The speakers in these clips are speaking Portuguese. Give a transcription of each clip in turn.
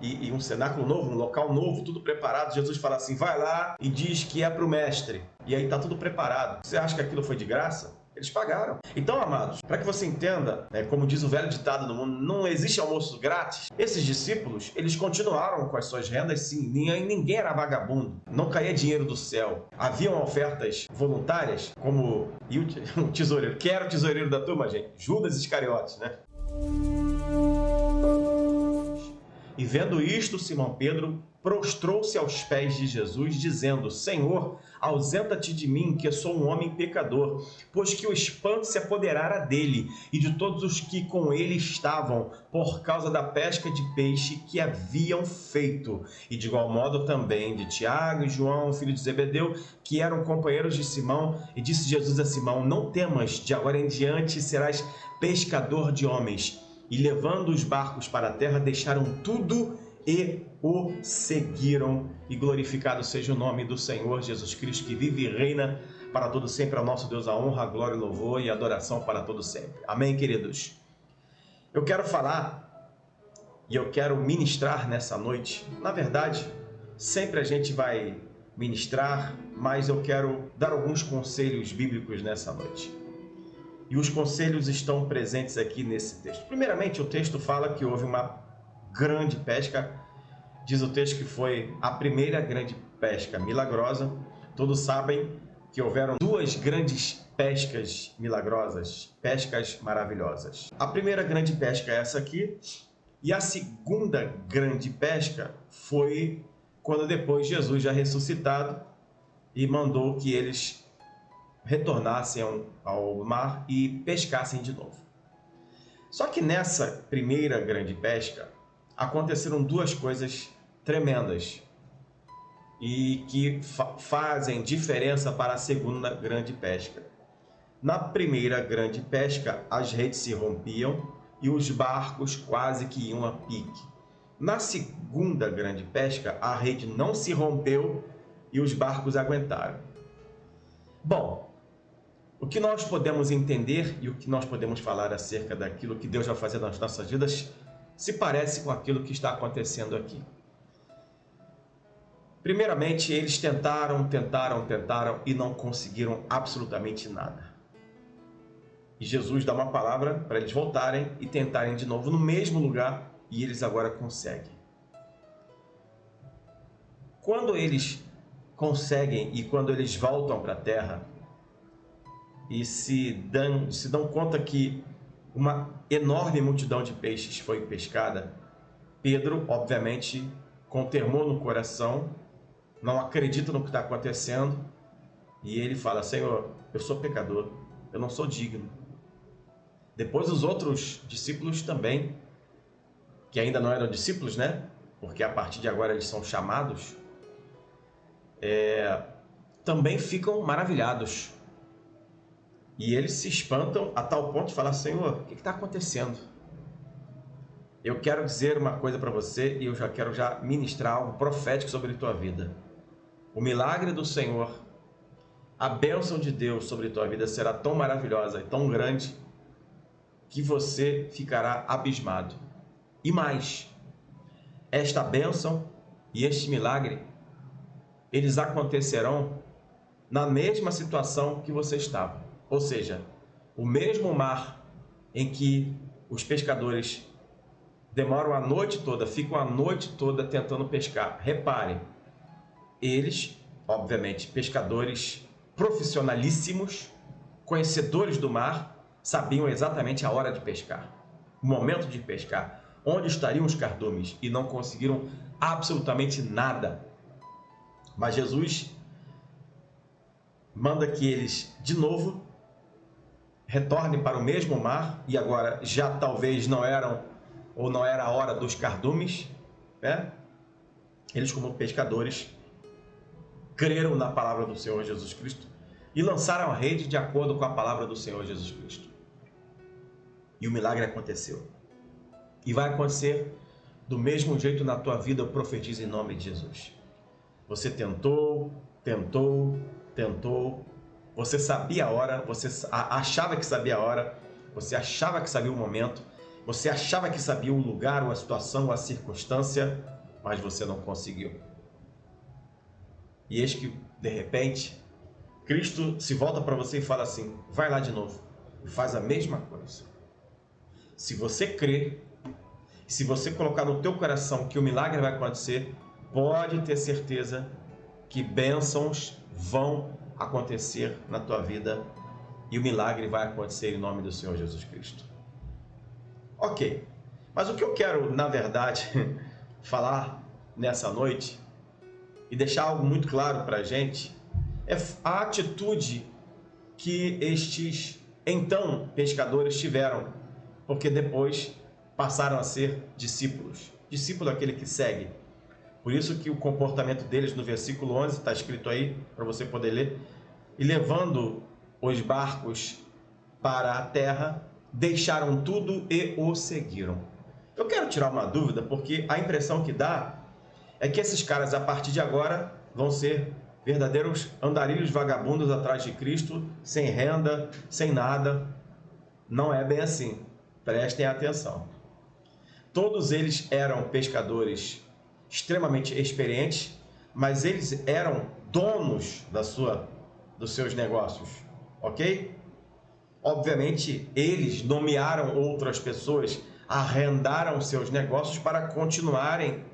e um cenáculo novo, um local novo, tudo preparado. Jesus fala assim, vai lá e diz que é para o mestre. E aí está tudo preparado. Você acha que aquilo foi de graça? Eles pagaram. Então, amados, para que você entenda, como diz o velho ditado no mundo, não existe almoço grátis. Esses discípulos, eles continuaram com as suas rendas, sim. Ninguém era vagabundo. Não caía dinheiro do céu. Haviam ofertas voluntárias, como o tesoureiro. Quem era o tesoureiro da turma, gente? Judas Iscariotes, né? E vendo isto, Simão Pedro prostrou-se aos pés de Jesus, dizendo, Senhor, ausenta-te de mim, que sou um homem pecador, pois que o espanto se apoderara dele e de todos os que com ele estavam, por causa da pesca de peixe que haviam feito. E de igual modo também de Tiago e João, filho de Zebedeu, que eram companheiros de Simão. E disse Jesus a Simão, não temas, de agora em diante serás pescador de homens. E levando os barcos para a terra, deixaram tudo e o seguiram. E glorificado seja o nome do Senhor Jesus Cristo, que vive e reina para todo sempre. Ao nosso Deus a honra, a glória, o louvor e a adoração para todo sempre. Amém, queridos? Eu quero falar e eu quero ministrar nessa noite. Na verdade, sempre a gente vai ministrar, mas eu quero dar alguns conselhos bíblicos nessa noite. E os conselhos estão presentes aqui nesse texto. Primeiramente, o texto fala que houve uma grande pesca. Diz o texto que foi a primeira grande pesca milagrosa. Todos sabem que houveram duas grandes pescas milagrosas, pescas maravilhosas. A primeira grande pesca é essa aqui. E a segunda grande pesca foi quando depois Jesus já ressuscitado e mandou que eles retornassem ao mar e pescassem de novo. Só que nessa primeira grande pesca aconteceram duas coisas tremendas e que fazem diferença para a segunda grande pesca. Na primeira grande pesca, as redes se rompiam e os barcos quase que iam a pique. Na segunda grande pesca, a rede não se rompeu e os barcos aguentaram. Bom, o que nós podemos entender e o que nós podemos falar acerca daquilo que Deus vai fazer nas nossas vidas se parece com aquilo que está acontecendo aqui. Primeiramente, eles tentaram e não conseguiram absolutamente nada. E Jesus dá uma palavra para eles voltarem e tentarem de novo no mesmo lugar e eles agora conseguem. Quando eles conseguem e quando eles voltam para a terra, e se dão conta que uma enorme multidão de peixes foi pescada, Pedro, obviamente, com temor no coração, não acredita no que está acontecendo, e ele fala, Senhor, eu sou pecador, eu não sou digno. Depois os outros discípulos também, que ainda não eram discípulos, né? Porque a partir de agora eles são chamados, também ficam maravilhados. E eles se espantam a tal ponto de falar, Senhor, o que está acontecendo? Eu quero dizer uma coisa para você e eu já quero ministrar algo profético sobre a tua vida. O milagre do Senhor, a bênção de Deus sobre a tua vida será tão maravilhosa e tão grande que você ficará abismado. E mais, esta bênção e este milagre, eles acontecerão na mesma situação que você estava. Ou seja, o mesmo mar em que os pescadores demoram a noite toda, ficam a noite toda tentando pescar. Reparem, eles, obviamente, pescadores profissionalíssimos, conhecedores do mar, sabiam exatamente a hora de pescar, o momento de pescar, onde estariam os cardumes e não conseguiram absolutamente nada. Mas Jesus manda que eles, de novo, retornem para o mesmo mar, e agora já talvez não era a hora dos cardumes, né? Eles, como pescadores, creram na palavra do Senhor Jesus Cristo e lançaram a rede de acordo com a palavra do Senhor Jesus Cristo. E o milagre aconteceu. E vai acontecer do mesmo jeito na tua vida, eu profetizo em nome de Jesus. Você tentou, você sabia a hora, você achava que sabia a hora, você achava que sabia o momento, Você achava que sabia o lugar, ou a situação, ou a circunstância, mas você não conseguiu. E eis que, de repente, Cristo se volta para você e fala assim: vai lá de novo e faz a mesma coisa. Se você crer, se você colocar no teu coração que o milagre vai acontecer, pode ter certeza que bênçãos vão acontecer na tua vida e o milagre vai acontecer em nome do Senhor Jesus Cristo. Ok, mas o que eu quero, na verdade, falar nessa noite e deixar algo muito claro para a gente é a atitude que estes então pescadores tiveram, porque depois passaram a ser discípulos. Discípulo é aquele que segue. Por isso que o comportamento deles no versículo 11 está escrito aí para você poder ler. E levando os barcos para a terra, deixaram tudo e o seguiram. Eu quero tirar uma dúvida, porque a impressão que dá é que esses caras, a partir de agora, vão ser verdadeiros andarilhos vagabundos atrás de Cristo, sem renda, sem nada. Não é bem assim. Prestem atenção. Todos eles eram pescadores extremamente experientes, mas eles eram donos dos seus negócios, ok? Obviamente, eles nomearam outras pessoas, arrendaram seus negócios para continuarem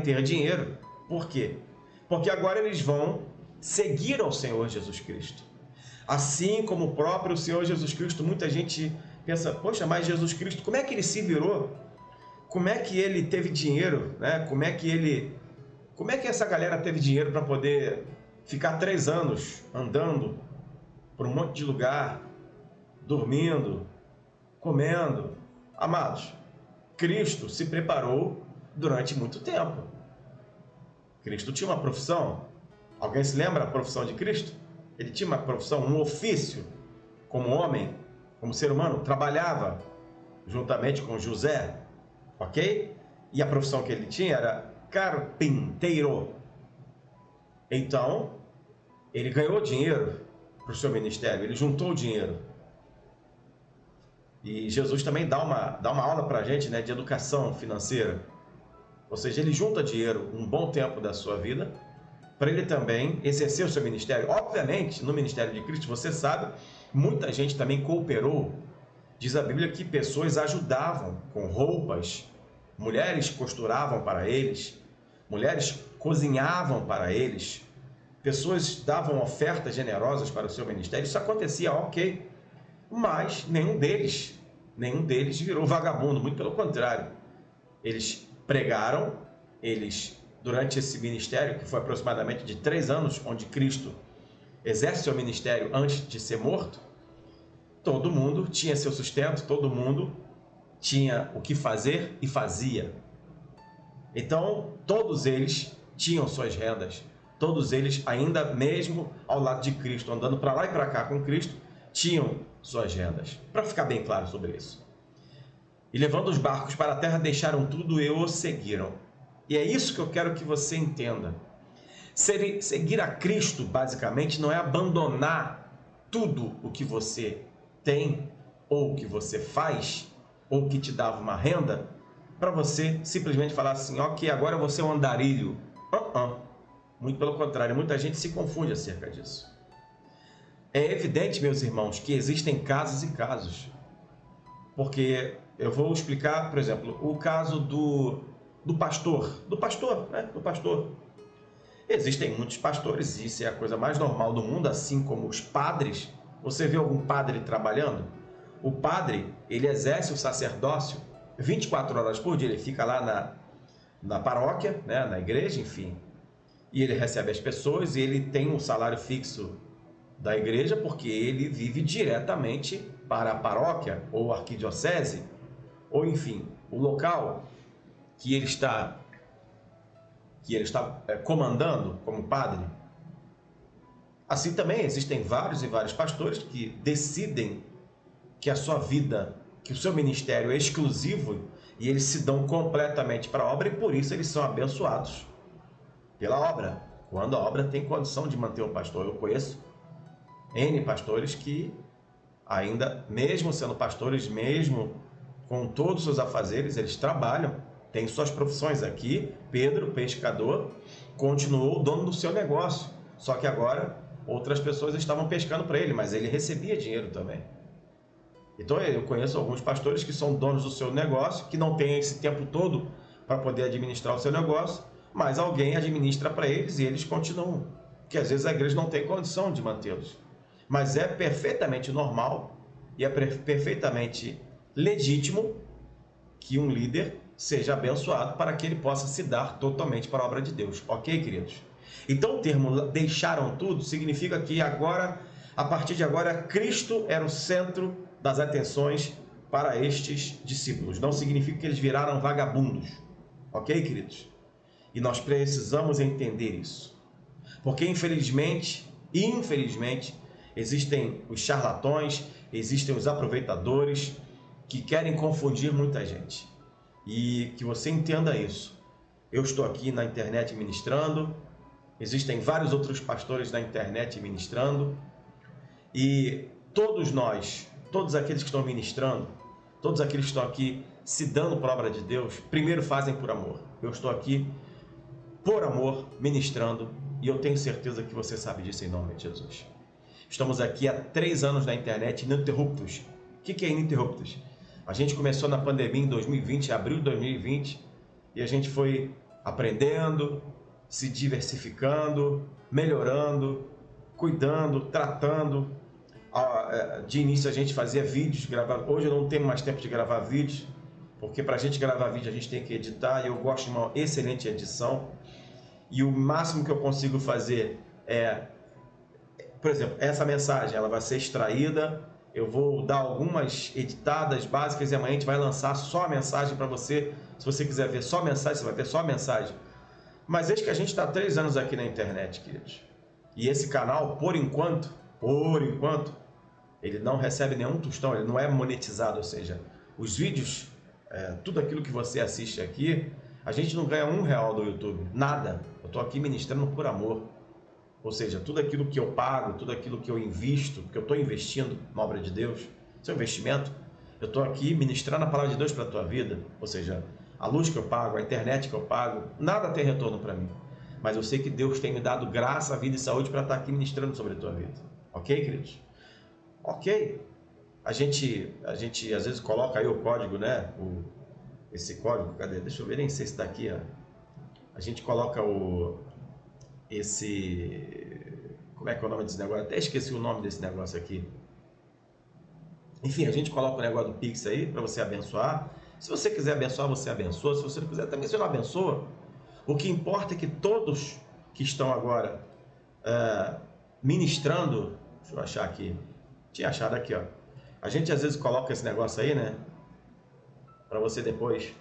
ter dinheiro. Por quê? Porque agora eles vão seguir ao Senhor Jesus Cristo. Assim como o próprio Senhor Jesus Cristo, muita gente pensa: poxa, mas Jesus Cristo, como é que ele se virou? Como é que ele teve dinheiro, né? Como é que essa galera teve dinheiro para poder ficar 3 anos andando por um monte de lugar, dormindo, comendo? Amados, Cristo se preparou durante muito tempo. Cristo tinha uma profissão. Alguém se lembra da profissão de Cristo? Ele tinha uma profissão, um ofício, como homem, como ser humano, trabalhava juntamente com José, ok? E a profissão que ele tinha era carpinteiro. Então, ele ganhou dinheiro para o seu ministério, ele juntou dinheiro. E Jesus também dá uma aula para a gente, né, de educação financeira. Ou seja, ele junta dinheiro um bom tempo da sua vida para ele também exercer o seu ministério. Obviamente, no ministério de Cristo, você sabe, muita gente também cooperou. Diz a Bíblia que pessoas ajudavam com roupas, mulheres costuravam para eles, mulheres cozinhavam para eles, pessoas davam ofertas generosas para o seu ministério. Isso acontecia, ok, mas nenhum deles virou vagabundo, muito pelo contrário. Eles pregaram, durante esse ministério, que foi aproximadamente de 3 anos, onde Cristo exerce seu ministério antes de ser morto, todo mundo tinha seu sustento, todo mundo tinha o que fazer e fazia. Então, todos eles tinham suas rendas, todos eles, ainda mesmo ao lado de Cristo, andando para lá e para cá com Cristo, tinham suas rendas. Para ficar bem claro sobre isso. E levando os barcos para a terra, deixaram tudo e o seguiram. E é isso que eu quero que você entenda. Seguir a Cristo, basicamente, não é abandonar tudo o que você tem, ou o que você faz, ou que te dava uma renda, para você simplesmente falar assim: ok, agora eu vou ser um andarilho. Muito pelo contrário, muita gente se confunde acerca disso. É evidente, meus irmãos, que existem casos e casos. Porque eu vou explicar, por exemplo, o caso do pastor. Existem muitos pastores, isso é a coisa mais normal do mundo, assim como os padres. Você vê algum padre trabalhando? O padre, ele exerce o sacerdócio 24 horas por dia, ele fica lá na paróquia, né, na igreja, enfim, e ele recebe as pessoas e ele tem um salário fixo da igreja, porque ele vive diretamente para a paróquia ou arquidiocese, ou enfim, o local que ele está comandando como padre. Assim também existem vários e vários pastores que decidem que a sua vida, que o seu ministério é exclusivo e eles se dão completamente para a obra, e por isso eles são abençoados pela obra, quando a obra tem condição de manter o pastor. Eu conheço N pastores que ainda, mesmo sendo pastores, mesmo com todos os seus afazeres, eles trabalham, têm suas profissões. Aqui, Pedro, pescador, continuou dono do seu negócio, só que agora outras pessoas estavam pescando para ele, mas ele recebia dinheiro também. Então eu conheço alguns pastores que são donos do seu negócio, que não têm esse tempo todo para poder administrar o seu negócio, mas alguém administra para eles e eles continuam, porque às vezes a igreja não tem condição de mantê-los. Mas é perfeitamente normal e é perfeitamente legítimo que um líder seja abençoado para que ele possa se dar totalmente para a obra de Deus. Ok, queridos? Então o termo deixaram tudo significa que agora, a partir de agora, Cristo era o centro das atenções para estes discípulos. Não significa que eles viraram vagabundos. Ok, queridos? E nós precisamos entender isso. Porque infelizmente, existem os charlatões, existem os aproveitadores que querem confundir muita gente. E que você entenda isso. Eu estou aqui na internet ministrando, existem vários outros pastores na internet ministrando, e todos nós, todos aqueles que estão ministrando, todos aqueles que estão aqui se dando para a obra de Deus, primeiro fazem por amor. Eu estou aqui por amor, ministrando, e eu tenho certeza que você sabe disso em nome de Jesus. Estamos aqui há 3 anos na internet, ininterruptos. O que é ininterruptos? A gente começou na pandemia em 2020, abril de 2020, e a gente foi aprendendo, se diversificando, melhorando, cuidando, tratando. De início a gente fazia vídeos, gravava. Hoje eu não tenho mais tempo de gravar vídeos, porque para a gente gravar vídeo a gente tem que editar, e eu gosto de uma excelente edição. E o máximo que eu consigo fazer é, por exemplo, essa mensagem ela vai ser extraída, eu vou dar algumas editadas básicas e amanhã a gente vai lançar só a mensagem para você. Se você quiser ver só a mensagem, você vai ver só a mensagem. Mas desde que a gente está há 3 anos aqui na internet, queridos, e esse canal, por enquanto, ele não recebe nenhum tostão, ele não é monetizado, ou seja, os vídeos, tudo aquilo que você assiste aqui, a gente não ganha R$1 do YouTube, nada. Eu estou aqui ministrando por amor. Ou seja, tudo aquilo que eu pago, tudo aquilo que eu invisto, que eu estou investindo na obra de Deus, seu investimento, eu estou aqui ministrando a palavra de Deus para a tua vida. Ou seja, a luz que eu pago, a internet que eu pago, nada tem retorno para mim. Mas eu sei que Deus tem me dado graça, vida e saúde para estar aqui ministrando sobre a tua vida. Ok, queridos? Ok. A gente às vezes coloca aí o código, né? Esse código, cadê? Deixa eu ver, nem sei se está aqui. Ó. A gente coloca como é que é o nome desse negócio? Até esqueci o nome desse negócio aqui. Enfim, a gente coloca o negócio do Pix aí para você abençoar. Se você quiser abençoar, você abençoa. Se você não quiser, também você não abençoa. O que importa é que todos que estão agora ministrando, deixa eu achar aqui, tinha achado aqui, ó. A gente às vezes coloca esse negócio aí, né? Para você depois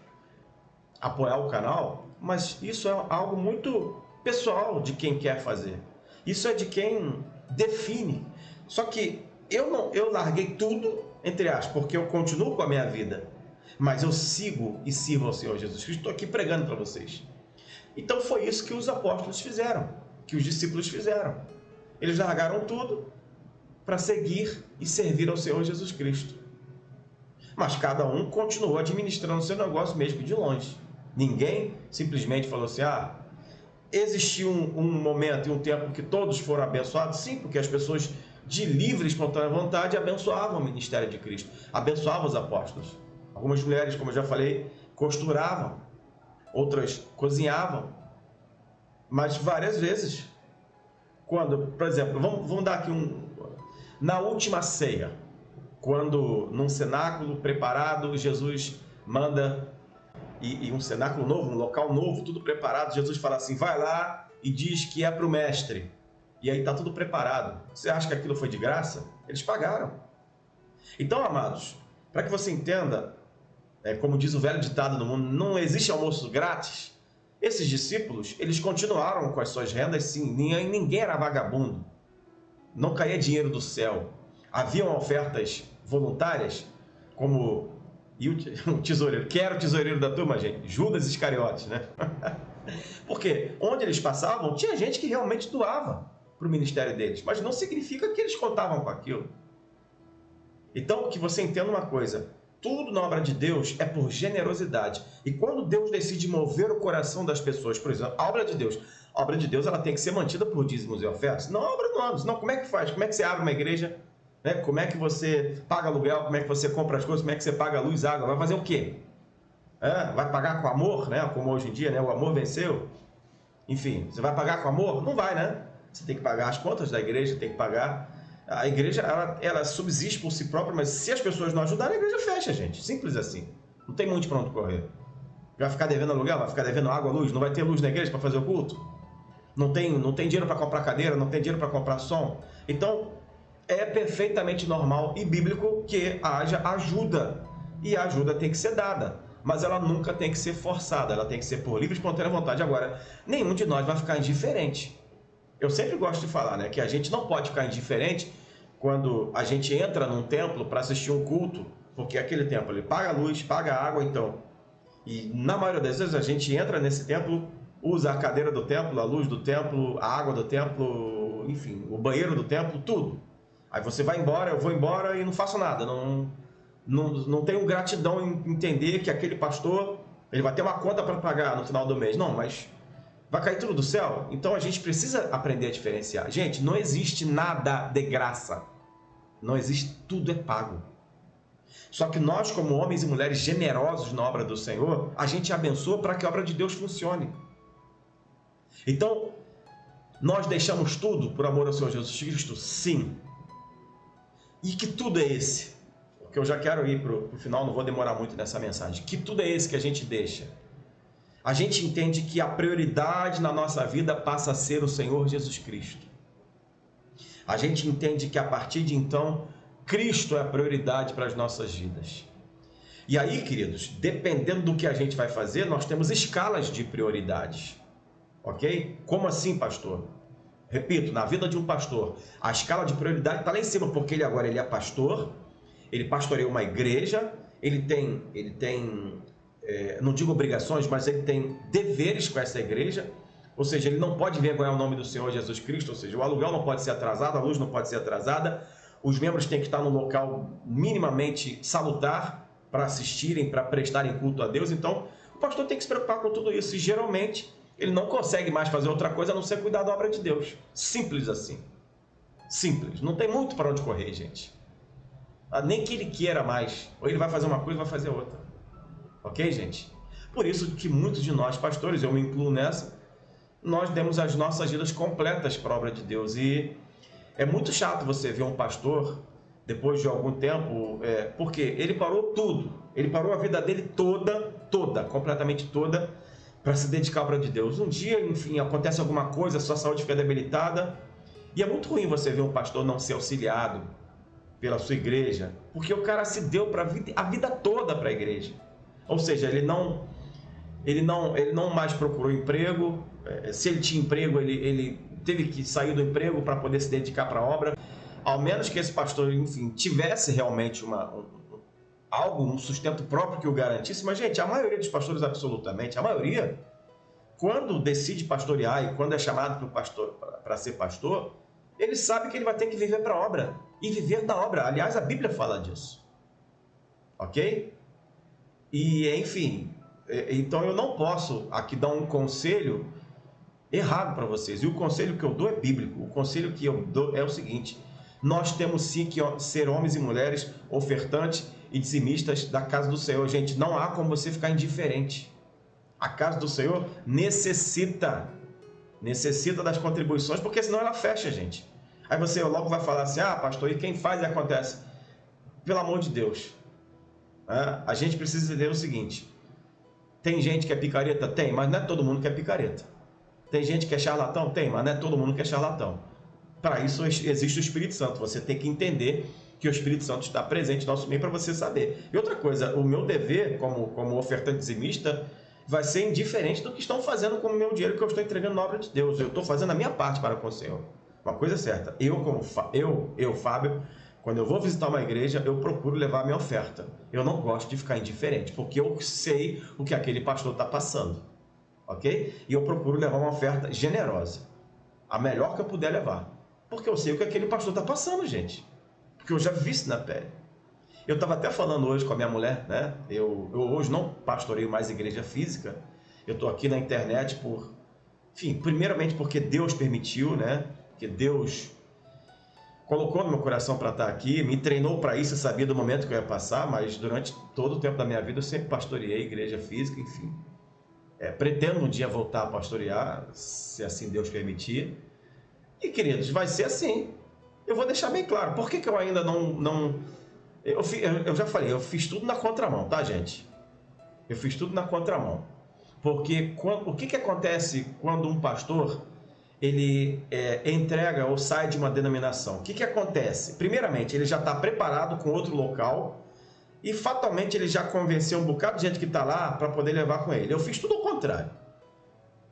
apoiar o canal, mas isso é algo muito pessoal de quem quer fazer. Isso é de quem define. Só que eu larguei tudo, entre aspas, porque eu continuo com a minha vida, mas eu sigo e sirvo ao Senhor Jesus Cristo. Estou aqui pregando para vocês. Então foi isso que os apóstolos fizeram, que os discípulos fizeram. Eles largaram tudo para seguir e servir ao Senhor Jesus Cristo. Mas cada um continuou administrando o seu negócio mesmo de longe. Ninguém simplesmente falou assim, existiu um momento e um tempo que todos foram abençoados? Sim, porque as pessoas de livre e espontânea vontade abençoavam o ministério de Cristo, abençoavam os apóstolos. Algumas mulheres, como eu já falei, costuravam, outras cozinhavam, mas várias vezes, quando, por exemplo, vamos dar aqui na última ceia, quando num cenáculo preparado, Jesus manda, e um cenáculo novo, um local novo, tudo preparado, Jesus fala assim, vai lá e diz que é para o mestre. E aí está tudo preparado. Você acha que aquilo foi de graça? Eles pagaram. Então, amados, para que você entenda, como diz o velho ditado do mundo, não existe almoço grátis. Esses discípulos, eles continuaram com as suas rendas, sim. Ninguém era vagabundo. Não caía dinheiro do céu. Haviam ofertas voluntárias, como... E o tesoureiro, que era o tesoureiro da turma, gente? Judas Iscariotes, né? Porque onde eles passavam, tinha gente que realmente doava para o ministério deles, mas não significa que eles contavam com aquilo. Então, que você entenda uma coisa, tudo na obra de Deus é por generosidade. E quando Deus decide mover o coração das pessoas, por exemplo, a obra de Deus ela tem que ser mantida por dízimos e ofertas. Não a obra do homem. Não, como é que faz? Como é que você abre uma igreja? Né? Como é que você paga aluguel? Como é que você compra as coisas? Como é que você paga luz, água? Vai fazer o quê? Vai pagar com amor, né? Como hoje em dia, né? O amor venceu. Enfim, você vai pagar com amor? Não vai, né? Você tem que pagar as contas da igreja, tem que pagar. A igreja, ela subsiste por si própria, mas se as pessoas não ajudarem, a igreja fecha, gente. Simples assim. Não tem muito para onde correr. Vai ficar devendo aluguel, vai ficar devendo água, luz, não vai ter luz na igreja para fazer o culto? Não tem dinheiro para comprar cadeira, não tem dinheiro para comprar som. Então, é perfeitamente normal e bíblico que haja ajuda. E a ajuda tem que ser dada. Mas ela nunca tem que ser forçada, ela tem que ser por livre e espontânea vontade. Agora, nenhum de nós vai ficar indiferente. Eu sempre gosto de falar, né, que a gente não pode ficar indiferente quando a gente entra num templo para assistir um culto, porque aquele templo ele paga a luz, paga a água, então. E na maioria das vezes a gente entra nesse templo, usa a cadeira do templo, a luz do templo, a água do templo, enfim, o banheiro do templo, tudo. Aí você vai embora, eu vou embora e não faço nada, não tenho gratidão em entender que aquele pastor ele vai ter uma conta para pagar no final do mês. Não, mas vai cair tudo do céu? Então a gente precisa aprender a diferenciar. Gente, não existe nada de graça. Não existe, tudo é pago. Só que nós, como homens e mulheres generosos na obra do Senhor, a gente abençoa para que a obra de Deus funcione. Então, nós deixamos tudo por amor ao Senhor Jesus Cristo? Sim. E que tudo é esse? Porque eu já quero ir para o final, não vou demorar muito nessa mensagem. Que tudo é esse que a gente deixa? A gente entende que a prioridade na nossa vida passa a ser o Senhor Jesus Cristo. A gente entende que a partir de então, Cristo é a prioridade para as nossas vidas. E aí, queridos, dependendo do que a gente vai fazer, nós temos escalas de prioridades. Ok? Como assim, pastor? Repito, na vida de um pastor, a escala de prioridade está lá em cima, porque ele é pastor, ele pastoreia uma igreja, ele tem não digo obrigações, mas ele tem deveres com essa igreja, ou seja, ele não pode envergonhar o nome do Senhor Jesus Cristo, ou seja, o aluguel não pode ser atrasado, a luz não pode ser atrasada, os membros têm que estar num local minimamente salutar para assistirem, para prestarem culto a Deus. Então, o pastor tem que se preocupar com tudo isso e geralmente ele não consegue mais fazer outra coisa a não ser cuidar da obra de Deus. Simples assim. Simples. Não tem muito para onde correr, gente. Nem que ele queira mais. Ou ele vai fazer uma coisa, vai fazer outra. Ok, gente? Por isso que muitos de nós, pastores, eu me incluo nessa, nós demos as nossas vidas completas para a obra de Deus. E é muito chato você ver um pastor, depois de algum tempo, porque ele parou tudo. Ele parou a vida dele toda, completamente toda, para se dedicar à obra de Deus. Um dia, enfim, acontece alguma coisa, sua saúde fica debilitada, e é muito ruim você ver um pastor não ser auxiliado pela sua igreja, porque o cara se deu a vida toda para a igreja. Ou seja, ele não mais procurou emprego, se ele tinha emprego, ele teve que sair do emprego para poder se dedicar para a obra, ao menos que esse pastor, enfim, tivesse realmente um sustento próprio que o garantisse. Mas, gente, a maioria dos pastores, absolutamente, a maioria, quando decide pastorear e quando é chamado para ser pastor, ele sabe que ele vai ter que viver para a obra e viver da obra. Aliás, a Bíblia fala disso. Ok? E, enfim, então eu não posso aqui dar um conselho errado para vocês. E o conselho que eu dou é bíblico. O conselho que eu dou é o seguinte: nós temos sim que ser homens e mulheres ofertantes e dizimistas da casa do Senhor. Gente, não há como você ficar indiferente. A casa do Senhor necessita das contribuições, porque senão ela fecha, gente. Aí você logo vai falar assim: ah, pastor, e quem faz e acontece? Pelo amor de Deus. A gente precisa entender o seguinte: tem gente que é picareta? Tem, mas não é todo mundo que é picareta. Tem gente que é charlatão? Tem, mas não é todo mundo que é charlatão. Para isso existe o Espírito Santo. Você tem que entender que o Espírito Santo está presente no nosso meio para você saber. E outra coisa, o meu dever como ofertante dizimista vai ser indiferente do que estão fazendo com o meu dinheiro que eu estou entregando na obra de Deus. Eu estou fazendo a minha parte para com o Senhor. Uma coisa é certa, Fábio, quando eu vou visitar uma igreja, eu procuro levar a minha oferta. Eu não gosto de ficar indiferente, porque eu sei o que aquele pastor está passando. Ok? E eu procuro levar uma oferta generosa. A melhor que eu puder levar. Porque eu sei o que aquele pastor está passando, gente. Porque eu já vi isso na pele. Eu estava até falando hoje com a minha mulher, né? Eu hoje não pastoreio mais igreja física, eu estou aqui na internet enfim, primeiramente porque Deus permitiu, né? Porque Deus colocou no meu coração para estar aqui, me treinou para isso, eu sabia do momento que eu ia passar, mas durante todo o tempo da minha vida eu sempre pastoreei igreja física, enfim. Pretendo um dia voltar a pastorear, se assim Deus permitir. E, queridos, vai ser assim. Eu vou deixar bem claro. Por que eu ainda não... Eu já falei, eu fiz tudo na contramão, tá, gente? Eu fiz tudo na contramão. Porque o que acontece quando um pastor ele entrega ou sai de uma denominação? O que acontece? Primeiramente, ele já está preparado com outro local e fatalmente ele já convenceu um bocado de gente que está lá para poder levar com ele. Eu fiz tudo ao contrário.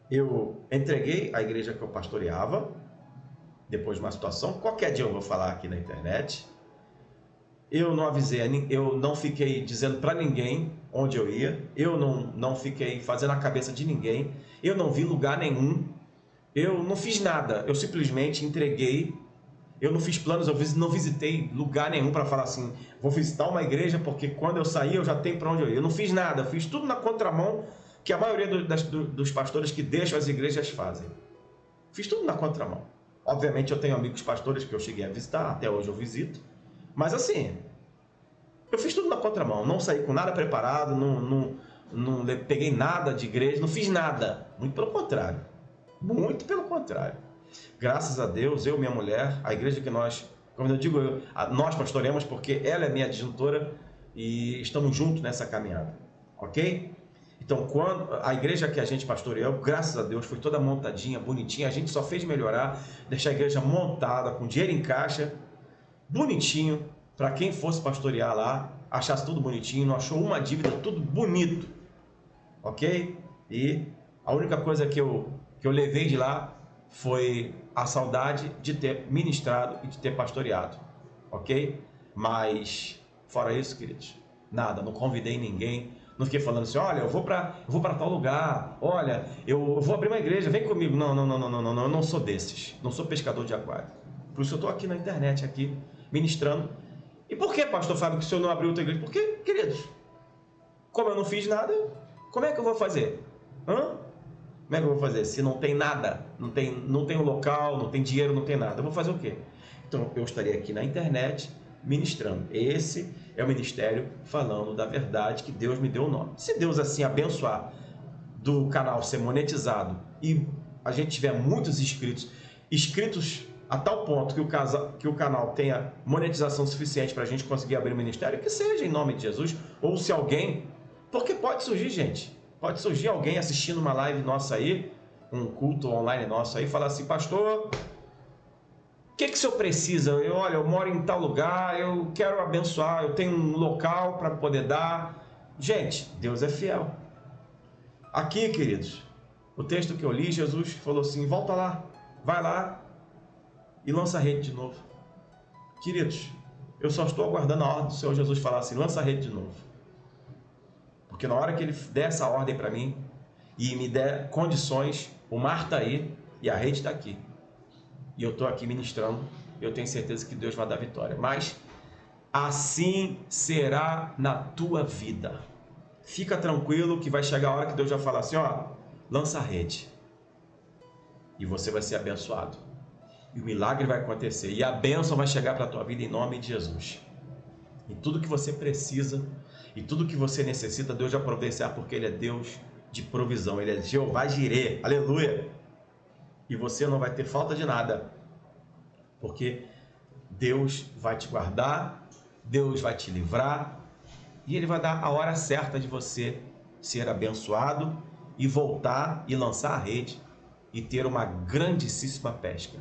Eu entreguei a igreja que eu pastoreava, depois de uma situação, qualquer dia eu vou falar aqui na internet. Eu não avisei, eu não fiquei dizendo para ninguém onde eu ia, eu não fiquei fazendo a cabeça de ninguém, eu não vi lugar nenhum, eu não fiz nada, eu simplesmente entreguei, eu não fiz planos, eu não visitei lugar nenhum para falar assim, vou visitar uma igreja porque quando eu sair eu já tenho para onde eu ir. Eu não fiz nada, eu fiz tudo na contramão que a maioria dos pastores que deixam as igrejas fazem. Fiz tudo na contramão. Obviamente eu tenho amigos pastores que eu cheguei a visitar, até hoje eu visito, mas assim, eu fiz tudo na contramão, não saí com nada preparado, não peguei nada de igreja, não fiz nada, muito pelo contrário, muito pelo contrário. Graças a Deus, eu e minha mulher, a igreja que nós, como eu digo, nós pastoreamos porque ela é minha adjutora e estamos juntos nessa caminhada, ok? Então, quando a igreja que a gente pastoreou, graças a Deus, foi toda montadinha, bonitinha, a gente só fez melhorar, deixar a igreja montada, com dinheiro em caixa, bonitinho, para quem fosse pastorear lá, achasse tudo bonitinho, não achou uma dívida, tudo bonito, ok? E a única coisa que eu levei de lá foi a saudade de ter ministrado e de ter pastoreado, ok? Mas, fora isso, queridos, nada, não convidei ninguém, não fiquei falando assim, olha, eu vou para tal lugar, olha, eu vou abrir uma igreja, vem comigo. Não, eu não sou desses, não sou pescador de aquário. Por isso eu estou aqui na internet, aqui, ministrando. E por que, pastor Fábio, que o senhor não abriu outra igreja? Porque, queridos, como eu não fiz nada, como é que eu vou fazer? Como é que eu vou fazer? Se não tem nada, não tem um local, não tem dinheiro, não tem nada, eu vou fazer o quê? Então, eu estaria aqui na internet, ministrando. Esse é o ministério falando da verdade que Deus me deu o nome. Se Deus assim abençoar do canal ser monetizado e a gente tiver muitos inscritos a tal ponto que o canal tenha monetização suficiente para a gente conseguir abrir o ministério, que seja em nome de Jesus, ou se alguém, porque pode surgir, gente, pode surgir alguém assistindo uma live nossa aí, um culto online nosso aí, falar assim, pastor, o que o senhor precisa? Olha, eu moro em tal lugar, eu quero abençoar, eu tenho um local para poder dar. Gente, Deus é fiel. Aqui, queridos, o texto que eu li, Jesus falou assim, volta lá, vai lá e lança a rede de novo. Queridos, eu só estou aguardando a ordem do Senhor Jesus falar assim, lança a rede de novo. Porque na hora que Ele der essa ordem para mim e me der condições, o mar está aí e a rede está aqui. E eu estou aqui ministrando, eu tenho certeza que Deus vai dar vitória. Mas assim será na tua vida. Fica tranquilo que vai chegar a hora que Deus vai falar assim, ó, lança a rede. E você vai ser abençoado. E o milagre vai acontecer. E a bênção vai chegar para a tua vida em nome de Jesus. E tudo que você precisa, e tudo que você necessita, Deus vai providenciar, porque Ele é Deus de provisão. Ele é Jeová Jirê. Aleluia! E você não vai ter falta de nada, porque Deus vai te guardar, Deus vai te livrar, e Ele vai dar a hora certa de você ser abençoado e voltar e lançar a rede e ter uma grandíssima pesca.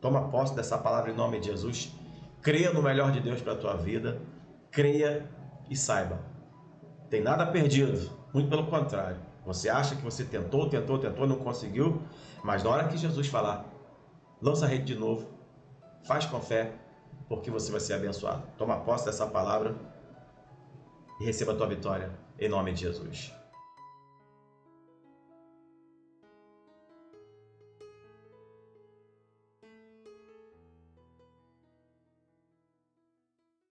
Toma posse dessa palavra em nome de Jesus, creia no melhor de Deus para a tua vida, creia e saiba, tem nada perdido, muito pelo contrário. Você acha que você tentou, não conseguiu, mas na hora que Jesus falar, lança a rede de novo, faz com fé, porque você vai ser abençoado. Toma posse dessa palavra e receba a tua vitória, em nome de Jesus.